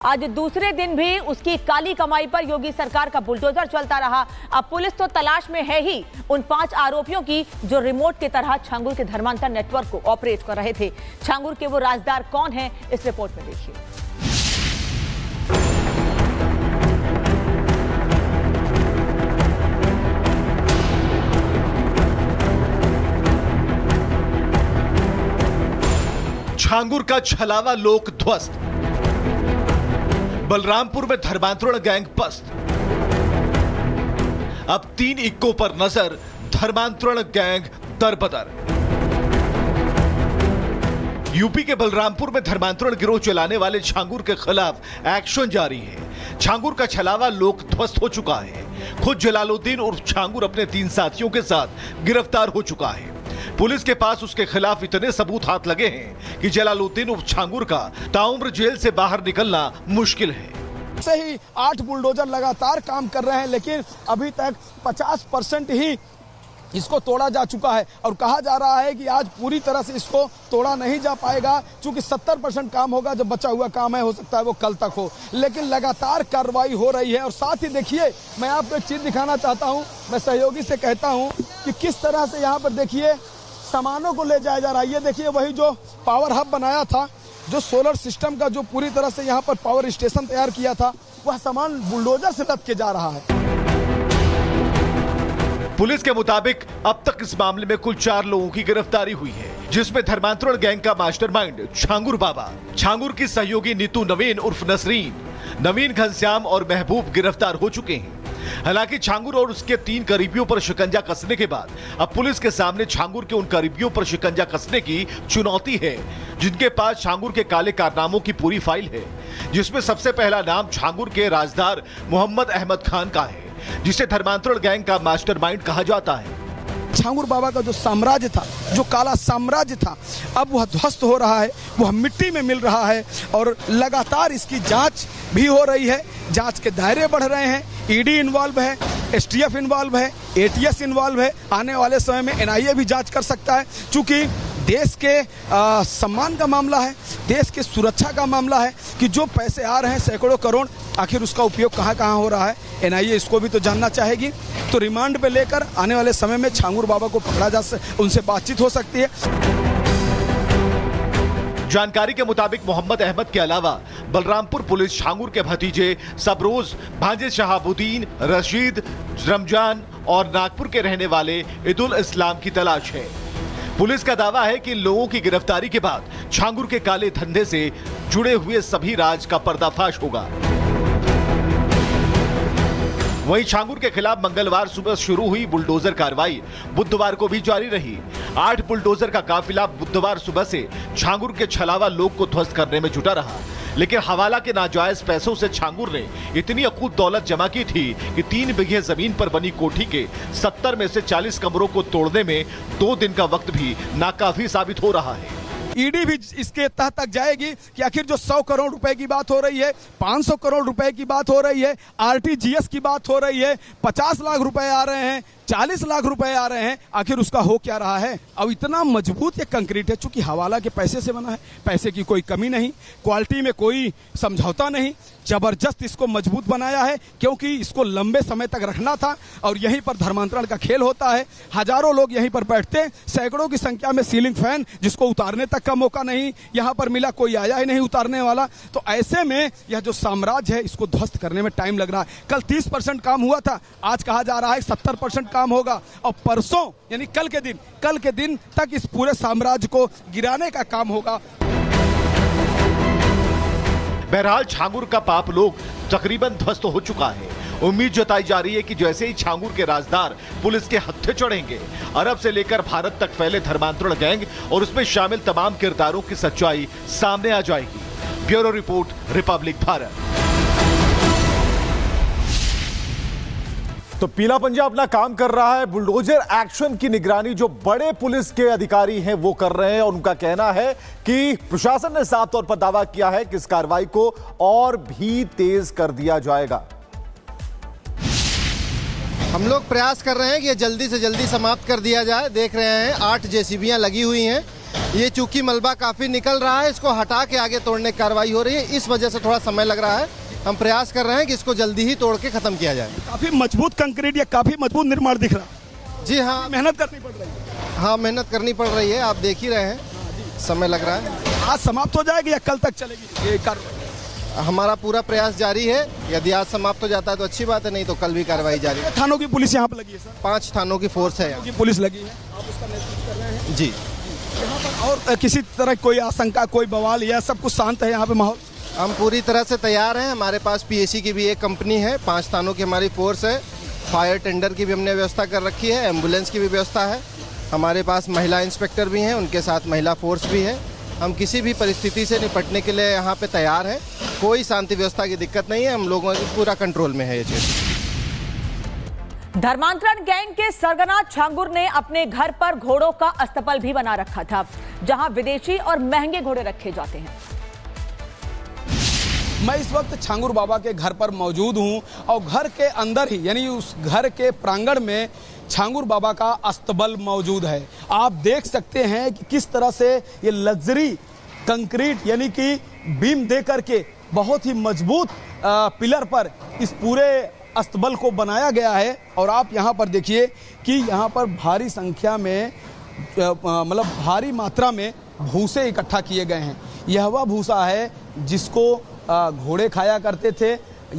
आज दूसरे दिन भी उसकी काली कमाई पर योगी सरकार का बुलडोजर चलता रहा। अब पुलिस तो तलाश में है ही उन 5 आरोपियों की जो रिमोट की तरह छांगुर के धर्मांतर नेटवर्क को ऑपरेट कर रहे थे। छांगुर के वो राजदार कौन है, इस रिपोर्ट में देखिए। छांगुर का छलावा लोक ध्वस्त, बलरामपुर में धर्मांतरण गैंग पस्त। अब 3 इक्कों पर नजर, धर्मांतरण गैंग दरबदर। यूपी के बलरामपुर में धर्मांतरण गिरोह चलाने वाले छांगुर के खिलाफ एक्शन जारी है। छांगुर का छलावा लोक ध्वस्त हो चुका है। खुद जलालुद्दीन उर्फ छांगुर अपने 3 साथियों के साथ गिरफ्तार हो चुका है। पुलिस के पास उसके खिलाफ इतने सबूत हाथ लगे हैं कि जलालुद्दीन उर्फ छांगुर का ताउम्र जेल से बाहर निकलना मुश्किल है। से ही 8 बुलडोजर लगातार काम कर रहे हैं, लेकिन अभी तक 50% ही इसको तोड़ा जा चुका है और कहा जा रहा है कि आज पूरी तरह से इसको तोड़ा नहीं जा पाएगा, क्योंकि 70% काम होगा। जो बचा हुआ काम है हो सकता है वो कल तक हो, लेकिन लगातार कार्रवाई हो रही है। और साथ ही देखिए, मैं आपको एक चीज दिखाना चाहता हूं। मैं सहयोगी से कहता हूं कि किस तरह से यहाँ पर देखिए सामानों को ले जाया जा रहा है। ये देखिए वही जो पावर हब बनाया था, जो सोलर सिस्टम का जो पूरी तरह से यहाँ पर पावर स्टेशन तैयार किया था, वह सामान बुलडोजर से लद के जा रहा है। पुलिस के मुताबिक अब तक इस मामले में कुल 4 लोगों की गिरफ्तारी हुई है, जिसमें धर्मांतरण गैंग का मास्टरमाइंड छांगुर बाबा, छांगुर की सहयोगी नीतू नवीन उर्फ नसरीन, नवीन घनश्याम और महबूब गिरफ्तार हो चुके हैं। हालांकि छांगुर और उसके 3 करीबियों पर शिकंजा कसने के बाद अब पुलिस के सामने छांगुर के उन करीबियों पर शिकंजा कसने की चुनौती है, जिनके पास छांगुर के काले कारनामों की पूरी फाइल है, जिसमें सबसे पहला नाम छांगुर के राजदार मोहम्मद अहमद खान का है, जिसे धर्मांतरण गैंग का मास्टरमाइंड कहा जाता है। छांगुर बाबा का जो साम्राज्य था, जो काला साम्राज्य था, अब वह ध्वस्त हो रहा है, वह मिट्टी में मिल रहा है और लगातार इसकी जांच भी हो रही है। जांच के दायरे बढ़ रहे हैं। ईडी इन्वॉल्व है, एसटीएफ इन्वॉल्व है, एटीएस इन्वॉल्व है। आने वाले समय में एनआईए भी जांच कर सकता है, क्योंकि देश के सम्मान का मामला है, देश की सुरक्षा का मामला है कि जो पैसे आ रहे हैं सैकड़ों करोड़, आखिर उसका उपयोग कहाँ कहाँ हो रहा है। एनआईए इसको भी तो जानना चाहेगी। तो रिमांड पे लेकर आने वाले समय में छांगुर बाबा को पकड़ा जा उनसे बातचीत हो सकती है। जानकारी के मुताबिक मोहम्मद अहमद के अलावा बलरामपुर पुलिस छांगुर के भतीजे सबरोज, भांजे शहाबुद्दीन, रशीद, रमजान और नागपुर के रहने वाले इदुल इस्लाम की तलाश है। पुलिस का दावा है कि लोगों की गिरफ्तारी के बाद छांगुर के काले धंधे से जुड़े हुए सभी राज का पर्दाफाश होगा। वहीं छांगुर के खिलाफ मंगलवार सुबह शुरू हुई बुलडोजर कार्रवाई बुधवार को भी जारी रही। 8 बुलडोजर का काफिला बुधवार सुबह से छांगुर के छलावा लोग को ध्वस्त करने में जुटा रहा, लेकिन हवाला के नाजायज पैसों से छांगुर ने इतनी अकूत दौलत जमा की थी कि 3 बीघे जमीन पर बनी कोठी के 70 में से 40 कमरों को तोड़ने में 2 दिन का वक्त भी नाकाफी साबित हो रहा है। ईडी भी इसके तह तक जाएगी कि आखिर जो 100 करोड़ रुपए की बात हो रही है, 500 करोड़ रुपए की बात हो रही है, आरटीजीएस की बात हो रही है, 50 लाख रुपए आ रहे हैं, 40 लाख रुपए आ रहे हैं, आखिर उसका हो क्या रहा है। अब इतना मजबूत ये कंक्रीट है, चूंकि हवाला के पैसे से बना है, पैसे की कोई कमी नहीं, क्वालिटी में कोई समझौता नहीं, जबरदस्त इसको मजबूत बनाया है, क्योंकि इसको लंबे समय तक रखना था और यहीं पर धर्मांतरण का खेल होता है। हजारों लोग यहीं पर बैठते, सैकड़ों की संख्या में सीलिंग फैन, जिसको उतारने तक का मौका नहीं यहाँ पर मिला, कोई आया ही नहीं उतारने वाला। तो ऐसे में यह जो साम्राज्य है, इसको ध्वस्त करने में टाइम लग रहा है। कल 30% काम हुआ था, आज कहा जा रहा है 70% काम होगा और परसों यानी कल के दिन तक इस पूरे साम्राज्य को गिराने का काम होगा। बहरहाल छांगुर का पाप लोग तकरीबन ध्वस्त हो चुका है। उम्मीद जताई जा रही है कि जैसे ही छांगुर के राजदार पुलिस के हत्थे चढ़ेंगे, अरब से लेकर भारत तक फैले धर्मांतरण गैंग और उसमें शामिल तमाम किरदारों की सच्चाई सामने आ जाएगी। Bureau report, Republic Bharat. तो पीला पंजा अपना काम कर रहा है। बुलडोजर एक्शन की निगरानी जो बड़े पुलिस के अधिकारी हैं वो कर रहे हैं और उनका कहना है कि प्रशासन ने साफ तौर पर दावा किया है कि इस कार्रवाई को और भी तेज कर दिया जाएगा। हम लोग प्रयास कर रहे हैं कि ये जल्दी से जल्दी समाप्त कर दिया जाए। देख रहे हैं 8 जेसीबियां लगी हुई हैं ये चूंकि मलबा काफ़ी निकल रहा है, इसको हटा के आगे तोड़ने की कार्रवाई हो रही है, इस वजह से थोड़ा समय लग रहा है। हम प्रयास कर रहे हैं कि इसको जल्दी ही तोड़ के ख़त्म किया जाए। काफी मजबूत कंक्रीट या काफी मजबूत निर्माण दिख रहा है। जी हाँ, मेहनत करनी पड़ रही है। हाँ मेहनत करनी पड़ रही है, आप देख ही रहे हैं, समय लग रहा है। आज समाप्त हो जाएगी या कल तक चलेगी ये कार्रवाई? हमारा पूरा प्रयास जारी है। यदि आज समाप्त हो जाता है तो अच्छी बात है, नहीं तो कल भी कार्रवाई जारी है। थानों की पुलिस यहाँ पे लगी है सर? 5 थानों की फोर्स है यहाँ। की पुलिस लगी है, आप उसका नेतृत्व कर रहे हैं? जी। यहाँ पर और किसी तरह कोई आशंका, कोई बवाल, या सब कुछ शांत है यहाँ पे माहौल? हम पूरी तरह से तैयार हैं। हमारे पास पीएसी की भी एक कंपनी है, 5 थानों की हमारी फोर्स है, फायर टेंडर की भी हमने व्यवस्था कर रखी है, एम्बुलेंस की भी व्यवस्था है। हमारे पास महिला इंस्पेक्टर भी हैं, उनके साथ महिला फोर्स भी है। हम किसी भी परिस्थिति से निपटने के लिए यहाँ पे तैयार हैं। कोई शांति व्यवस्था की दिक्कत नहीं है, हम लोगों के पूरा कंट्रोल में है ये चीज़। धर्मांतरण गैंग के सरगना छांगुर ने अपने घर पर घोड़ों का अस्तबल भी बना रखा था, जहां विदेशी और महंगे घोड़े रखे जाते हैं। मैं इस वक्त छांगुर बाबा के घर पर मौजूद हूं और घर के अंदर ही, यानी उस घर के प्रांगण में छांगुर बाबा का अस्तबल मौजूद है। आप देख सकते हैं कि किस तरह से ये लग्जरी कंक्रीट यानी कि बीम दे करके बहुत ही मजबूत पिलर पर इस पूरे अस्तबल को बनाया गया है। और आप यहाँ पर देखिए कि यहाँ पर भारी संख्या में मतलब भारी मात्रा में भूसे इकट्ठा किए गए हैं। यह वह भूसा है जिसको घोड़े खाया करते थे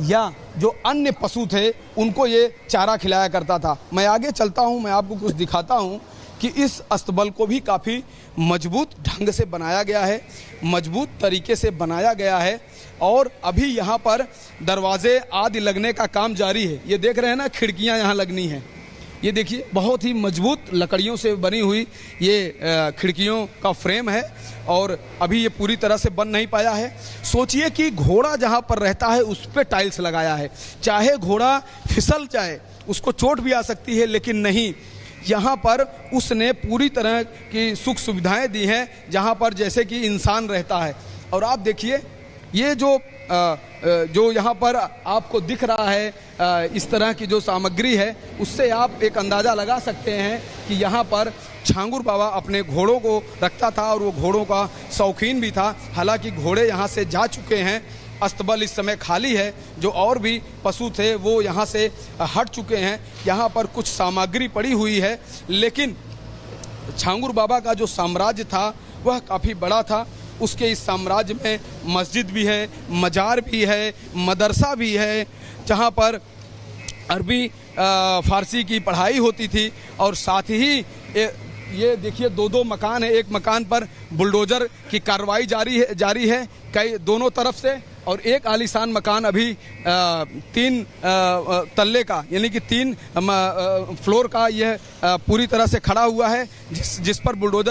या जो अन्य पशु थे उनको ये चारा खिलाया करता था। मैं आगे चलता हूँ, मैं आपको कुछ दिखाता हूँ कि इस अस्तबल को भी काफ़ी मजबूत ढंग से बनाया गया है, मजबूत तरीके से बनाया गया है। और अभी यहाँ पर दरवाजे आदि लगने का काम जारी है। ये देख रहे हैं ना, खिड़कियाँ यहाँ लगनी हैं। ये देखिए बहुत ही मजबूत लकड़ियों से बनी हुई ये खिड़कियों का फ्रेम है और अभी ये पूरी तरह से बन नहीं पाया है। सोचिए कि घोड़ा जहाँ पर रहता है उस पर टाइल्स लगाया है, चाहे घोड़ा फिसल जाए उसको चोट भी आ सकती है, लेकिन नहीं, यहाँ पर उसने पूरी तरह की सुख सुविधाएं दी हैं जहाँ पर जैसे कि इंसान रहता है। और आप देखिए ये जो यहाँ पर आपको दिख रहा है इस तरह की जो सामग्री है, उससे आप एक अंदाज़ा लगा सकते हैं कि यहाँ पर छांगुर बाबा अपने घोड़ों को रखता था और वो घोड़ों का शौकीन भी था। हालांकि घोड़े यहाँ से जा चुके हैं, अस्तबल इस समय खाली है, जो और भी पशु थे वो यहाँ से हट चुके हैं। यहाँ पर कुछ सामग्री पड़ी हुई है, लेकिन छांगुर बाबा का जो साम्राज्य था वह काफ़ी बड़ा था। उसके इस साम्राज्य में मस्जिद भी है, मजार भी है, मदरसा भी है, जहाँ पर अरबी फारसी की पढ़ाई होती थी। और साथ ही ये देखिए 2-2 मकान है, एक मकान पर बुलडोजर की कार्रवाई जारी है कई दोनों तरफ से, और एक आलीशान मकान अभी 3 तल्ले का यानी कि 3 फ्लोर का यह पूरी तरह से खड़ा हुआ है, जिस पर बुलडोजर